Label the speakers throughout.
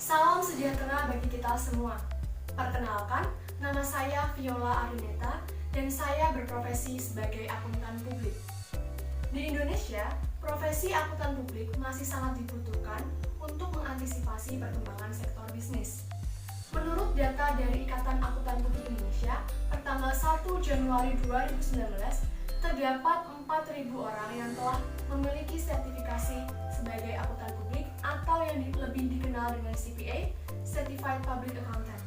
Speaker 1: Salam sejahtera bagi kita semua. Perkenalkan, nama saya Viola Arineta dan saya berprofesi sebagai akuntan publik. Di Indonesia, profesi akuntan publik masih sangat dibutuhkan untuk mengantisipasi perkembangan sektor bisnis. Menurut data dari Ikatan Akuntan Publik Indonesia, pertanggal 1 Januari 2019, terdapat 4.000 orang yang telah memiliki sertifikasi sebagai akuntan publik atau yang lebih dikenal dengan CPA, Certified Public Accountant.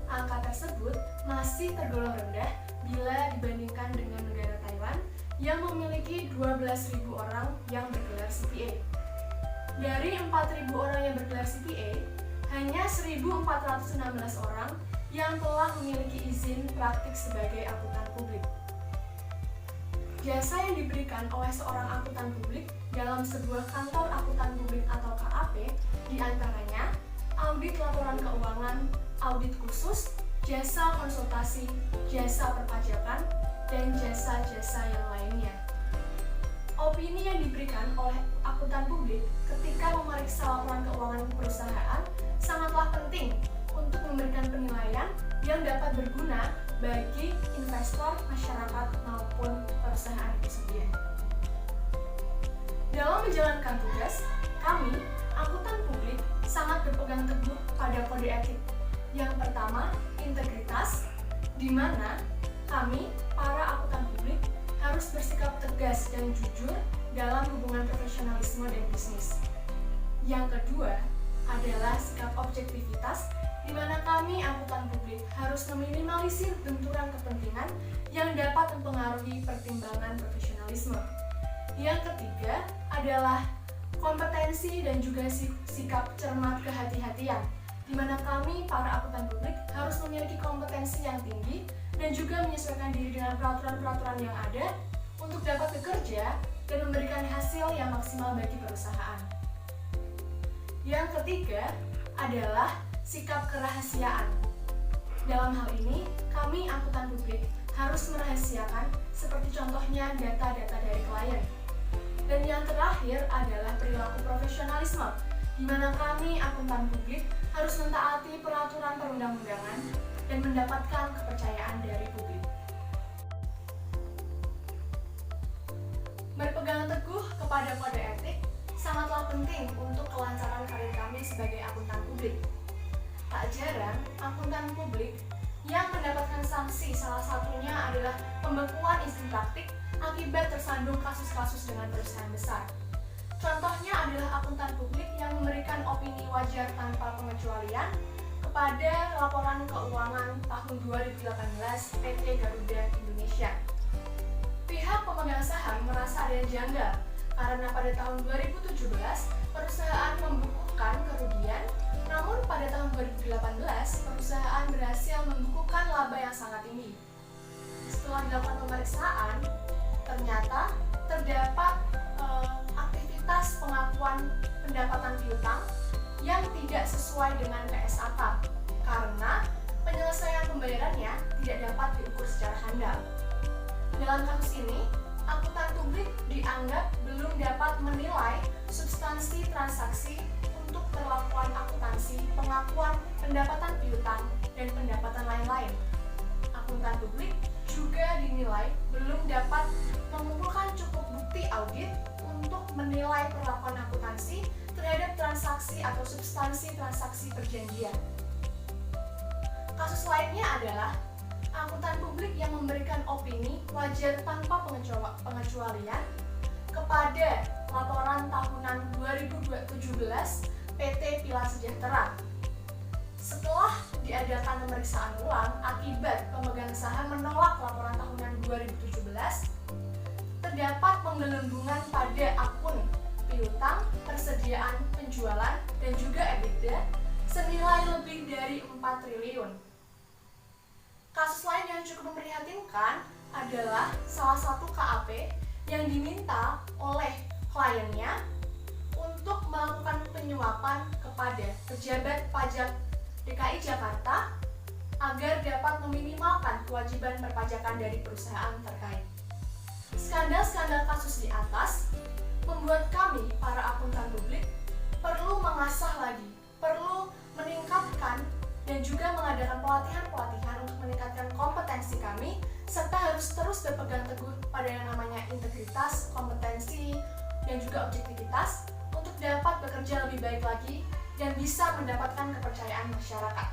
Speaker 1: Angka tersebut masih tergolong rendah bila dibandingkan dengan negara Thailand yang memiliki 12.000 orang yang bergelar CPA. Dari 4.000 orang yang bergelar CPA, hanya 1.416 orang yang telah memiliki izin praktik sebagai akuntan publik. Jasa yang diberikan oleh seorang akuntan publik dalam sebuah kantor akuntan publik atau KAP diantaranya audit laporan keuangan, audit khusus, jasa konsultasi, jasa perpajakan, dan jasa-jasa yang lainnya. Opini yang diberikan oleh akuntan publik ketika memeriksa laporan keuangan perusahaan sangatlah penting untuk memberikan penilaian yang dapat berguna bagi investor, masyarakat, maupun perusahaan itu sendiri. Dalam menjalankan tugas, kami, akuntan publik, sangat berpegang teguh pada kode etik. Yang pertama, integritas, di mana kami, para akuntan publik, harus bersikap tegas dan jujur dalam hubungan profesionalisme dan bisnis. Yang kedua adalah sikap objektivitas, di mana kami, akuntan publik, harus meminimalisir benturan kepentingan yang dapat mempengaruhi pertimbangan profesionalisme. Yang ketiga adalah kompetensi dan juga sikap cermat kehati-hatian, di mana kami, para akuntan publik, harus memiliki kompetensi yang tinggi dan juga menyesuaikan diri dengan peraturan-peraturan yang ada untuk dapat bekerja dan memberikan hasil yang maksimal bagi perusahaan. Yang ketiga adalah sikap kerahasiaan. Dalam hal ini, kami akuntan publik harus merahasiakan seperti contohnya data-data dari klien. Dan yang terakhir adalah perilaku profesionalisme, di mana kami akuntan publik harus mentaati peraturan perundang-undangan dan mendapatkan kepercayaan dari publik. Berpegang teguh kepada kode etik sangatlah penting untuk kelancaran karir kami sebagai akuntan publik. Tak jarang, akuntan publik yang mendapatkan sanksi salah satunya adalah pembekuan izin praktik akibat tersandung kasus-kasus dengan perusahaan besar. Contohnya adalah akuntan publik yang memberikan opini wajar tanpa pengecualian kepada laporan keuangan tahun 2018 PT Garuda Indonesia. Pihak pemegang saham merasa ada yang janggal karena pada tahun 2017 perusahaan membukukan kerugian, namun pada tahun 2018 perusahaan berhasil membukukan laba yang sangat tinggi. Setelah dilakukan pemeriksaan, ternyata terdapat aktivitas pengakuan pendapatan piutang yang tidak sesuai dengan PSAK karena penyelesaian pembayarannya tidak dapat diukur secara handal. Dalam kasus ini, akuntan publik dianggap belum dapat menilai substansi transaksi untuk perlakuan akuntansi, pengakuan pendapatan piutang, dan pendapatan lain-lain. Akuntan publik juga dinilai belum dapat mengumpulkan cukup bukti audit untuk menilai perlakuan akuntansi terhadap transaksi atau substansi transaksi perjanjian. Kasus lainnya adalah akuntan publik yang memberikan opini wajar tanpa pengecualian kepada laporan tahunan 2017 PT Pilar Sejahtera. Setelah diadakan pemeriksaan ulang akibat pemegang saham menolak laporan tahunan 2017, terdapat penggelembungan pada akun piutang, persediaan penjualan, dan juga EBITDA senilai lebih dari 4 triliun. Kasus lain yang cukup memprihatinkan adalah salah satu KAP yang diminta oleh kliennya untuk melakukan penyuapan kepada pejabat pajak DKI Jakarta agar dapat meminimalkan kewajiban perpajakan dari perusahaan terkait. Skandal-skandal kasus di atas membuat kami, para akuntan publik, perlu mengasah lagi, perlu harus terus berpegang teguh pada yang namanya integritas, kompetensi, dan juga objektivitas untuk dapat bekerja lebih baik lagi dan bisa mendapatkan kepercayaan masyarakat.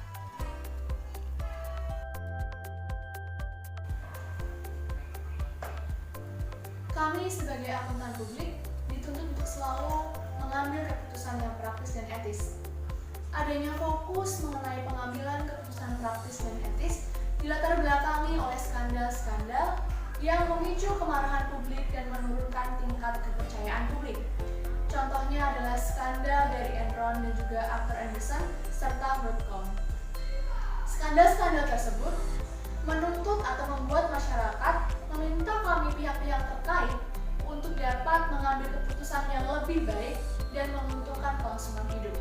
Speaker 1: Kami sebagai akuntan publik dituntut untuk selalu mengambil keputusan yang praktis dan etis. Adanya fokus mengenai pengambilan keputusan praktis dan etis dilatar belakangi oleh skandal-skandal yang memicu kemarahan publik dan menurunkan tingkat kepercayaan publik. Contohnya adalah skandal dari Enron dan juga Arthur Andersen serta WorldCom. Skandal-skandal tersebut menuntut atau membuat masyarakat meminta kami pihak-pihak terkait untuk dapat mengambil keputusan yang lebih baik dan menguntungkan kelangsungan hidup.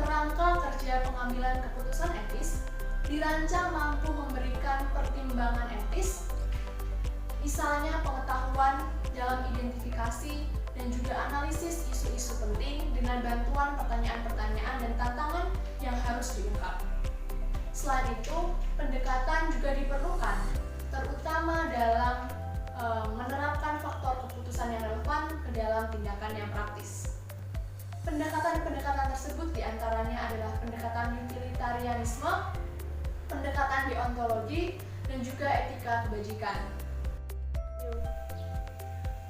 Speaker 1: Kerangka kerja pengambilan keputusan etis dirancang mampu memberikan pertimbangan etis, misalnya pengetahuan dalam identifikasi dan juga analisis isu-isu penting dengan bantuan pertanyaan-pertanyaan dan tantangan yang harus diungkap. Selain itu, pendekatan juga diperlukan, terutama dalam menerapkan faktor keputusan yang relevan ke dalam tindakan yang praktis. Pendekatan-pendekatan tersebut diantaranya adalah pendekatan utilitarianisme, pendekatan deontologi, dan juga etika kebajikan.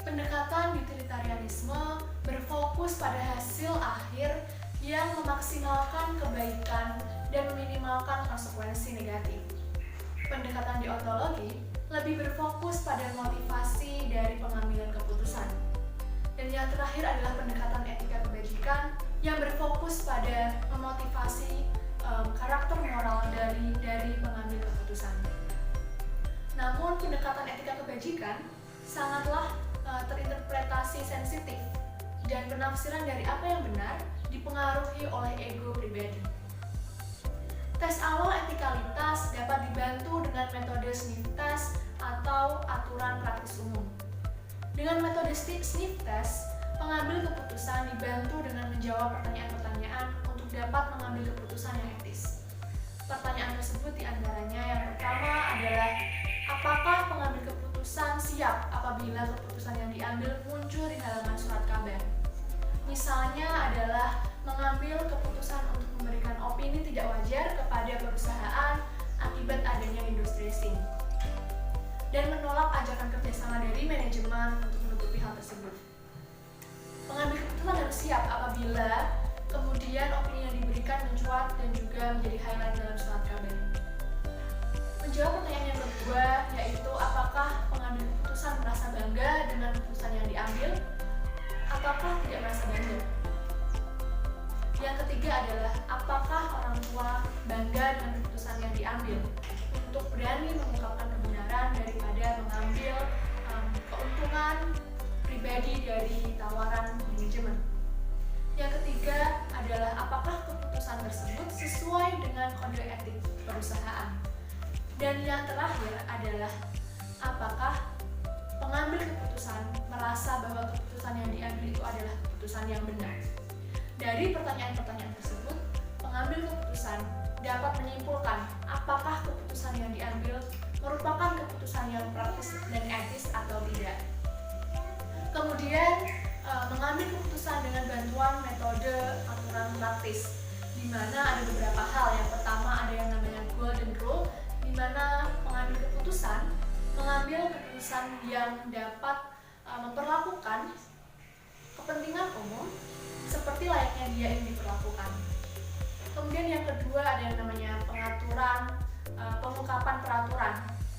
Speaker 1: Pendekatan utilitarianisme berfokus pada hasil akhir yang memaksimalkan kebaikan dan meminimalkan konsekuensi negatif. Pendekatan deontologi lebih berfokus pada motivasi dari pengambilan keputusan. Dan yang terakhir adalah pendekatan etika kebajikan yang berfokus pada memotivasi karakter moral dari pengambil keputusan. Namun pendekatan etika kebajikan sangatlah terinterpretasi sensitif dan penafsiran dari apa yang benar dipengaruhi oleh ego pribadi. Tes awal etikalitas dapat dibantu dengan metode sniff test atau aturan praktis umum. Dengan metode sniff test, pengambil keputusan dibantu dengan menjawab pertanyaan-pertanyaan untuk dapat mengambil keputusan yang etis. Pertanyaan tersebut diantaranya yang pertama adalah, apakah pengambil keputusan siap apabila keputusan yang diambil muncul di halaman surat kabar? Misalnya adalah mengambil keputusan untuk memberikan opini tidak wajar kepada perusahaan akibat adanya window dressing dan menolak ajakan kerjasama dari manajemen untuk menutupi hal tersebut. Pengambil keputusan harus siap apabila kemudian opini yang diberikan mencuat dan juga menjadi highlight dalam surat kabar. Menjawab pertanyaan yang kedua, yaitu apakah pengambil keputusan merasa bangga dengan keputusan yang diambil ataukah tidak merasa bangga. Yang ketiga adalah apakah orang tua bangga dengan keputusan yang diambil untuk berani mengungkapkan kebenaran daripada mengambil keuntungan pribadi dari tawaran manajemen. Yang ketiga adalah apakah keputusan tersebut sesuai dengan kode etik perusahaan. Dan yang terakhir adalah apakah pengambil keputusan merasa bahwa keputusan yang diambil itu adalah keputusan yang benar. Dari pertanyaan-pertanyaan tersebut, pengambil keputusan dapat menyimpulkan apakah keputusan yang diambil merupakan keputusan yang praktis dan etis atau tidak. Kemudian, mengambil keputusan dengan bantuan metode aturan praktis, di mana ada beberapa hal. Yang pertama ada yang namanya golden rule, di mana pengambil keputusan mengambil keputusan yang dapat memperlakukan kepentingan umum seperti layaknya dia yang diperlakukan. Kemudian yang kedua ada yang namanya pengaturan, pengungkapan peraturan,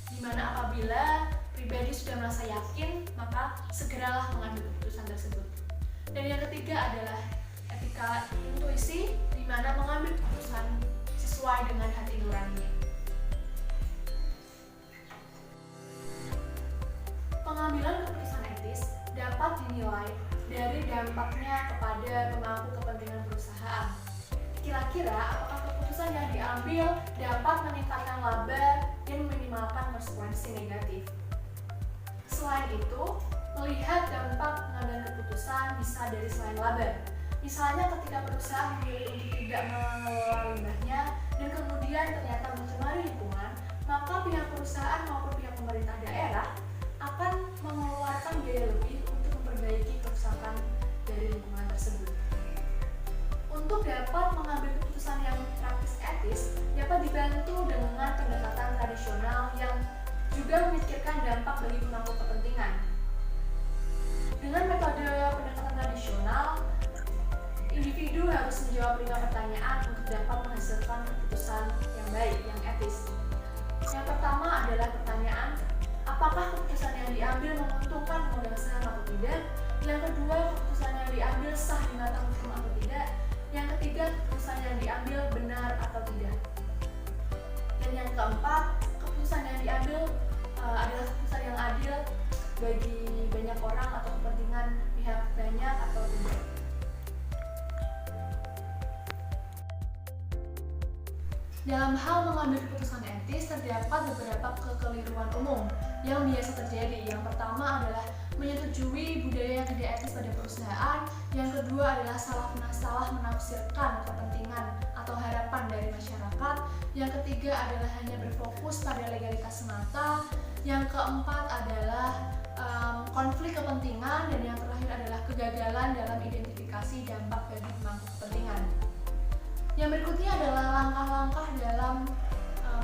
Speaker 1: di mana apabila pribadi sudah merasa yakin, maka segeralah mengambil keputusan tersebut. Dan yang ketiga adalah etika intuisi, di mana mengambil keputusan sesuai dengan hati nurani. Pengambilan keputusan etis dapat dinilai dari dampaknya kepada pemangku kepentingan perusahaan. Kira-kira apakah keputusan yang diambil dapat meningkatkan laba dan meminimalkan konsekuensi negatif? Selain itu, melihat dampak pengambilan keputusan bisa dari selain laba. Misalnya ketika perusahaan memilih untuk tidak mengelola limbahnya dan kemudian ternyata mencemari lingkungan, maka pihak perusahaan maupun pihak pemerintah daerah akan mengeluarkan biaya lebih untuk memperbaiki kerusakan dari lingkungan tersebut. Untuk dapat mengambil keputusan yang praktis etis, dapat dibantu dengan pendekatan tradisional yang juga memikirkan dampak bagi pemangku kepentingan. Dengan metode pendekatan tradisional, individu harus menjawab 5 pertanyaan untuk dapat menghasilkan keputusan yang baik, yang etis. Yang pertama adalah pertanyaan, apakah keputusan yang diambil menguntungkan pemegang saham atau tidak? Yang kedua, keputusan yang diambil sah di mata hukum atau tidak? Yang ketiga, keputusan yang diambil benar atau tidak? Dan yang keempat, keputusan yang diambil adalah keputusan yang adil bagi banyak orang atau kepentingan pihak banyak atau tidak. Dalam hal mengambil keputusan etis, terdapat beberapa kekeliruan umum yang biasa terjadi. Yang pertama adalah menyetujui budaya yang tidak etis pada perusahaan. Yang kedua adalah salah menafsirkan kepentingan atau harapan dari masyarakat. Yang ketiga adalah hanya berfokus pada legalitas semata. Yang keempat adalah konflik kepentingan. Dan yang terakhir adalah kegagalan dalam identifikasi dampak bagi pemangku kepentingan. Yang berikutnya adalah langkah-langkah dalam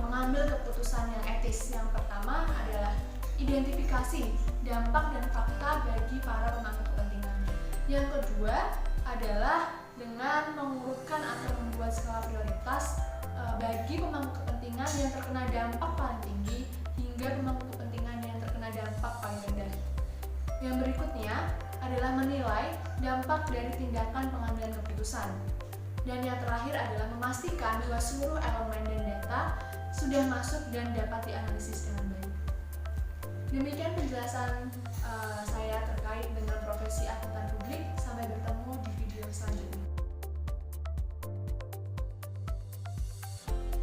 Speaker 1: mengambil keputusan yang etis. Yang pertama adalah identifikasi dampak dan fakta bagi para pemangku kepentingan. Yang kedua adalah dengan mengurutkan atau membuat skala prioritas bagi pemangku kepentingan yang terkena dampak paling tinggi hingga pemangku kepentingan yang terkena dampak paling rendah. Yang berikutnya adalah menilai dampak dari tindakan pengambilan keputusan. Dan yang terakhir adalah memastikan bahwa seluruh elemen dan data sudah masuk dan dapat dianalisis dengan baik. Demikian penjelasan saya terkait dengan profesi akuntan publik. Sampai bertemu di